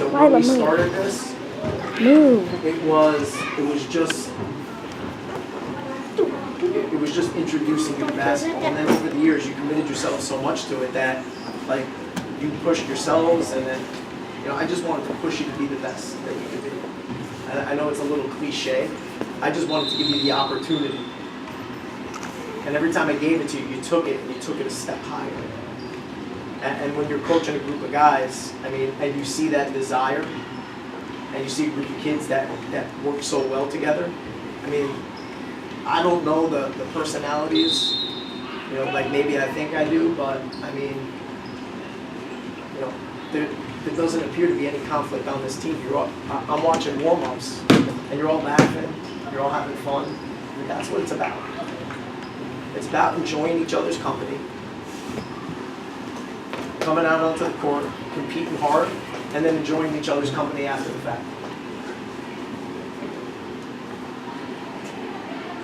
when we started this, it was just introducing you to basketball, and then over the years you committed yourself so much to it that like you pushed yourselves, and then I just wanted to push you to be the best that you could be. I know it's a little cliche. I just wanted to give you the opportunity, and every time I gave it to you, you took it and you took it a step higher. And when you're coaching a group of guys, I mean, and you see that desire, and you see a group of kids that work so well together, I mean, I don't know the personalities, like maybe I think I do, but I mean, there doesn't appear to be any conflict on this team. I'm watching warm-ups, and you're all laughing, you're all having fun, and that's what it's about. It's about enjoying each other's company, coming out onto the court, competing hard, and then enjoying each other's company after the fact.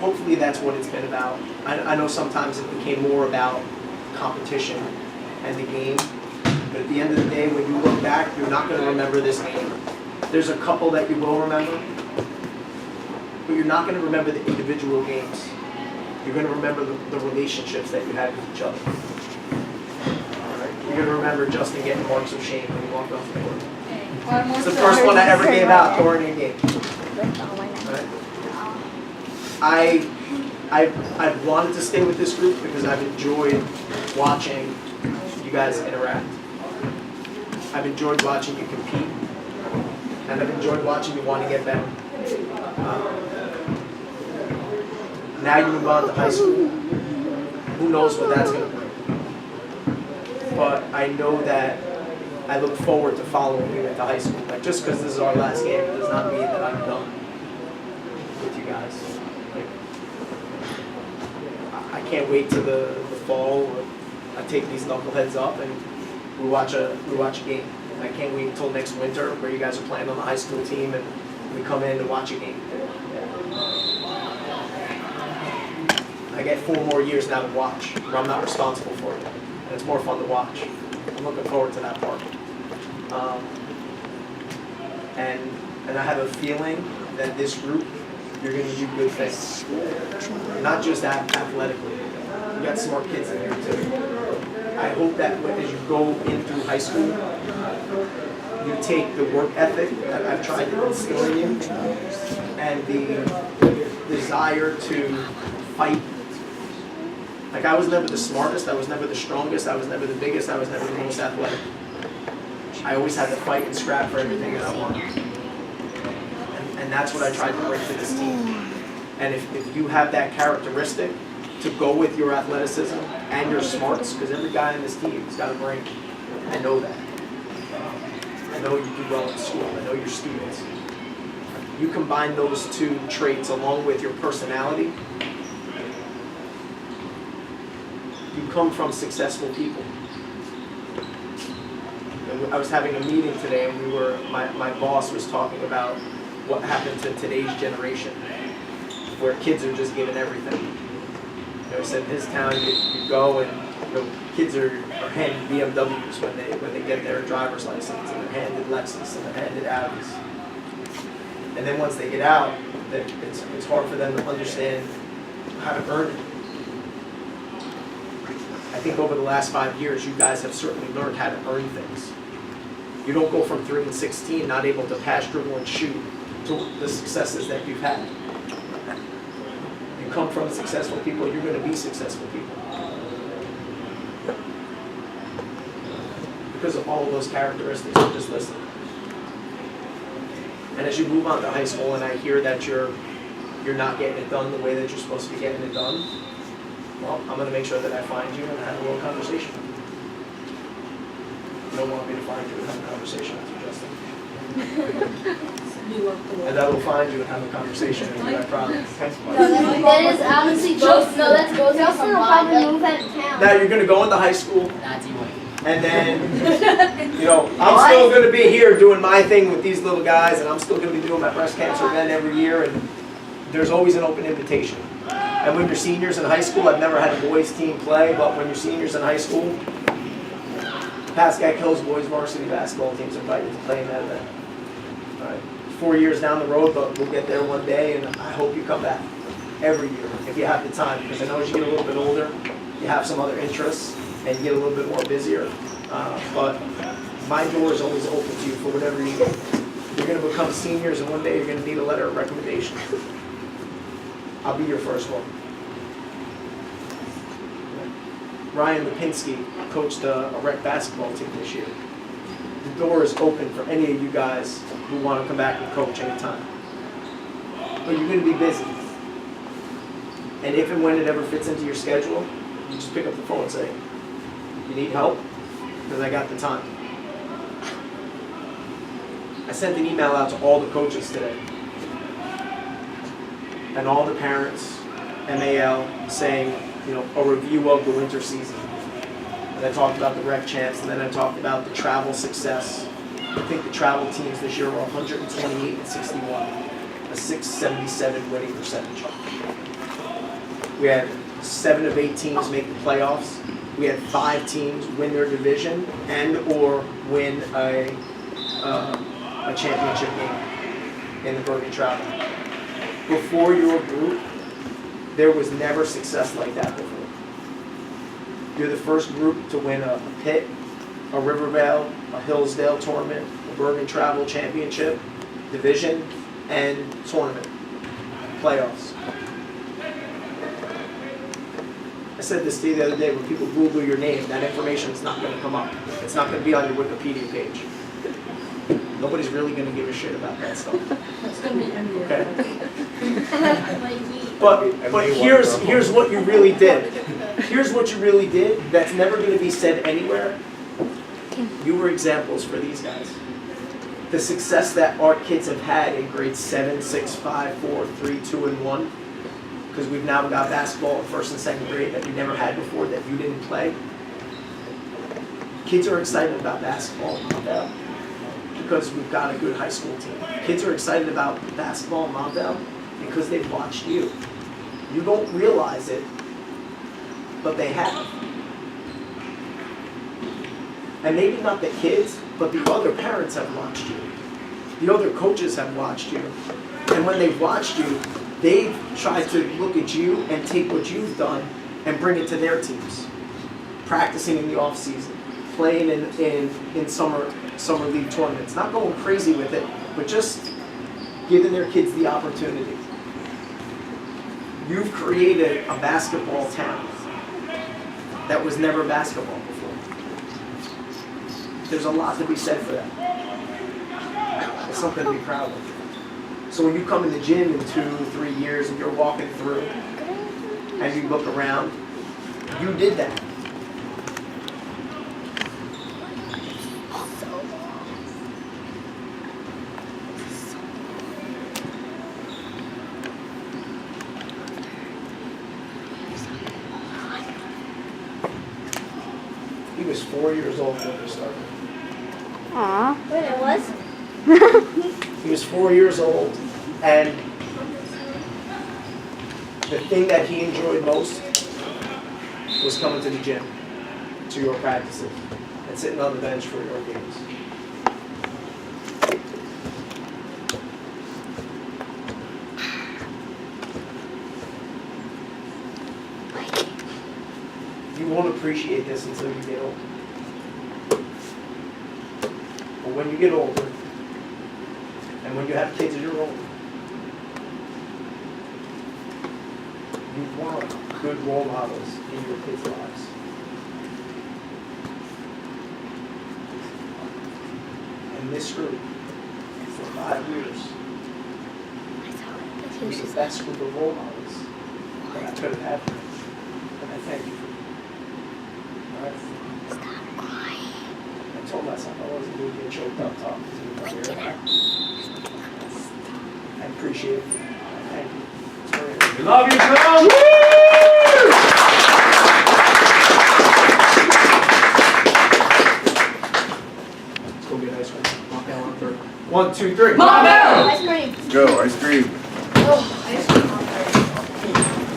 Hopefully that's what it's been about. I know sometimes it became more about competition and the game, but at the end of the day, when you look back, you're not going to remember this game. There's a couple that you will remember, but you're not going to remember the individual games. You're going to remember the relationships that you had with each other. You're going to remember Justin getting marks of shame when he walked off the court. It's the first one I ever gave out during a game. Right? I've wanted to stay with this group because I've enjoyed watching you guys interact. I've enjoyed watching you compete. And I've enjoyed watching you want to get better. Now you move on to high school. Who knows what that's going to bring. But I know that I look forward to following you into high school. Like, just because this is our last game, it does not mean that I'm done with you guys. Like, I can't wait till the fall where I take these knuckleheads up and we watch a game. I can't wait until next winter where you guys are playing on the high school team and we come in to watch a game. I get 4 more years now to watch where I'm not responsible for it. And it's more fun to watch. I'm looking forward to that part. And I have a feeling that this group, you're going to do good things. Not just athletically. You got smart kids in here too. I hope that as you go in through high school, you take the work ethic that I've tried to instill in you and the desire to fight. Like, I was never the smartest, I was never the strongest, I was never the biggest, I was never the most athletic. I always had to fight and scrap for everything that I wanted. And that's what I tried to bring to this team. And if you have that characteristic to go with your athleticism and your smarts, because every guy in this team has got a brain. I know that. I know you do well in school, I know your students. You combine those 2 traits along with your personality, you come from successful people. And I was having a meeting today, and my boss was talking about what happened to today's generation, where kids are just given everything. He said in his town, you go and kids are handed BMWs when they get their driver's license, and they're handed Lexus, and they're handed Audis. And then once they get out, it's hard for them to understand how to earn it. I think over the last 5 years, you guys have certainly learned how to earn things. You don't go from 3 and 16, not able to pass, dribble, and shoot, to the successes that you've had. You come from successful people, you're going to be successful people. Because of all of those characteristics I just listed. And as you move on to high school and I hear that you're not getting it done the way that you're supposed to be getting it done, well, I'm going to make sure that I find you and have a little conversation with you. You don't want me to find you and have a conversation with you, Justin. And I will find you and have a conversation with you, I promise. That is honestly just, no, that's goes out from mine. Now you're going to go into high school, and then, I'm still going to be here doing my thing with these little guys, and I'm still going to be doing my breast cancer event every year, and there's always an open invitation. And when you're seniors in high school, I've never had a boys team play, but when you're seniors in high school, Pascack Hills boys varsity basketball team's invited to play in that event. All right. 4 years down the road, but we'll get there one day, and I hope you come back every year if you have the time, because I know as you get a little bit older, you have some other interests, and you get a little bit more busier. But my door is always open to you for whatever you need. You're going to become seniors, and one day you're going to need a letter of recommendation. I'll be your first one. Ryan Lipinski coached a rec basketball team this year. The door is open for any of you guys who want to come back and coach anytime. But you're going to be busy. And if and when it ever fits into your schedule, you just pick up the phone and say, you need help? Because I got the time. I sent an email out to all the coaches today. And all the parents, MAL, saying, a review of the winter season. And I talked about the rec champs, and then I talked about the travel success. I think the travel teams this year were 128 and 61, a 677 winning percentage. We had 7 of 8 teams make the playoffs. We had 5 teams win their division and or win a championship game in the Bergen Travel. Before your group, there was never success like that before. You're the first group to win a Pitt, a Rivervale, a Hillsdale tournament, a Bergen Travel Championship, division, and tournament, playoffs. I said this to you the other day, when people Google your name, that information is not going to come up. It's not going to be on your Wikipedia page. Nobody's really going to give a shit about that stuff. It's going to be NBA. Okay? But here's what you really did. Here's what you really did that's never going to be said anywhere. You were examples for these guys. The success that our kids have had in grades 7, 6, 5, 4, 3, 2, and 1, because we've now got basketball in 1st and 2nd grade that we never had before that you didn't play. Kids are excited about basketball in Montvale because we've got a good high school team. Kids are excited about basketball in Montvale because they've watched you. You don't realize it, but they have. And maybe not the kids, but the other parents have watched you. The other coaches have watched you. And when they've watched you, they've tried to look at you and take what you've done and bring it to their teams. Practicing in the off season, playing in summer league tournaments, not going crazy with it, but just giving their kids the opportunity. You've created a basketball town that was never basketball before. There's a lot to be said for that. It's something to be proud of. So when you come in the gym in 2, 3 years and you're walking through and you look around, you did that. He was 4 years old when we started. Aww. Wait, it was? He was 4 years old, and the thing that he enjoyed most was coming to the gym, to your practices, and sitting on the bench for your games. You won't appreciate this until you get older. But when you get older, and when you have kids of your own, you want good role models in your kids' lives. And this group, for 5 years, was the best group of role models that I could have had for you. And I thank you for it. All right? Stop crying. I told myself I wasn't going to get choked up talking to you about here. I appreciate it. Thank you. It's very We love you, Phil! It's going to be a nice one. Mock down on third. 1, 2, 3. Mock down! Ice cream. Go, ice cream.